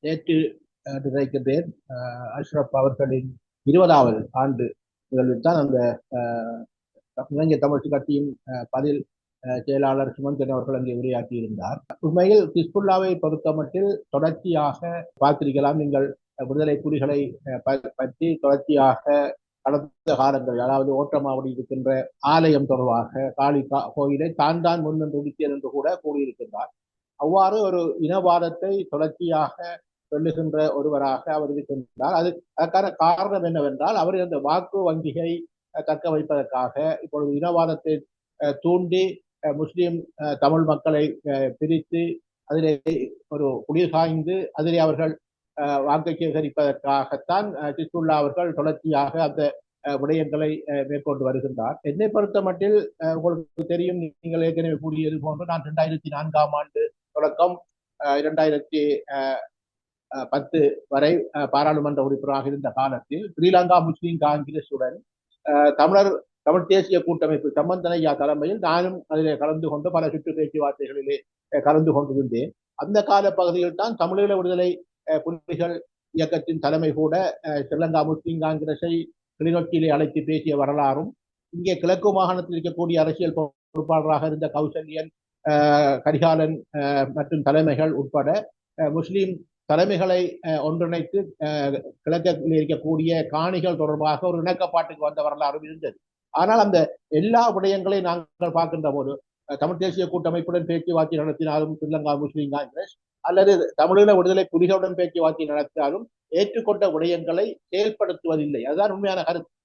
நேற்று நினைக்கின்றேன் அஷ்ரப் அவர்களின் 20வது ஆண்டு நிகழ்வில் தான் அந்த இலங்கை தமிழ் கட்சியின் பதில் செயலாளர் சுமந்தன் அவர்கள் அங்கே உரையாற்றியிருந்தார். உண்மையில் ஹிஸ்புல்லாவை பொறுத்தமட்டில் தொடர்ச்சியாக பார்த்திருக்கலாம். நீங்கள் விடுதலை புலிகளை பற்றி தொடர்ச்சியாக கடந்த காலங்கள், அதாவது ஓட்டமாவடி இருக்கின்ற ஆலயம் தொடர்பாக காளி கோயிலை தான் முன்னின்று முடித்தேன் என்று கூட கூறியிருக்கின்றார். அவ்வாறு ஒரு இனவாதத்தை தொடர்ச்சியாக சொல்லுகின்ற ஒருவராக அவர் இருக்கின்றார். அதற்கான காரணம் என்னவென்றால், அவர் அந்த வாக்கு வங்கியை தக்க வைப்பதற்காக இப்பொழுது இனவாதத்தை தூண்டி முஸ்லிம் தமிழ் மக்களை பிரித்து அதிலே ஒரு குளிர் காய்ந்து அதிலே அவர்கள் வாக்கை சேகரிப்பதற்காகத்தான் ஹிஸ்புல்லா அவர்கள் தொடர்ச்சியாக அந்த விடயங்களை மேற்கொண்டு வருகின்றார். என்னை பொறுத்த மட்டில் உங்களுக்கு தெரியும், நீங்கள் ஏற்கனவே கூறியது போன்று நான் 2004ஆம் ஆண்டு தொடக்கம் 2010 வரை பாராளுமன்ற உறுப்பினராக இருந்த காலத்தில் ஸ்ரீலங்கா முஸ்லிம் காங்கிரசுடன் தமிழ் தேசிய கூட்டமைப்பு சம்பந்தனையா தலைமையில் நானும் அதிலே கலந்து கொண்டு பல சுற்று பேச்சுவார்த்தைகளிலே கலந்து கொண்டிருந்தேன். அந்த கால பகுதியில் தான் தமிழீழ விடுதலை புலிகள் இயக்கத்தின் தலைமை கூட ஸ்ரீலங்கா முஸ்லிம் காங்கிரஸை கிளிநொச்சியிலே அழைத்து பேசிய வரலாறும், இங்கே கிழக்கு மாகாணத்தில் இருக்கக்கூடிய அரசியல் பொறுப்பாளராக இருந்த கௌசல்யன், கரிகாலன் மற்றும் தலைமைகள் உட்பட முஸ்லிம் தலைமைகளை ஒன்றிணைத்து கிழக்கில் இருக்கக்கூடிய காணிகள் தொடர்பாக ஒரு இணக்கப்பாட்டுக்கு வந்த வரலாறும் இருந்தது. ஆனால் அந்த எல்லா விடயங்களையும் நாங்கள் பார்க்கின்ற போது, தமிழ் தேசிய கூட்டமைப்புடன் பேச்சுவார்த்தை நடத்தினாலும் ஸ்ரீலங்கா முஸ்லிம் காங்கிரஸ், அல்லது தமிழீழ விடுதலை புலிகளுடன் பேச்சுவார்த்தை நடத்தினாலும் ஏற்றுக்கொண்ட விடயங்களை செயல்படுத்துவதில்லை. அதுதான் உண்மையான கருத்து.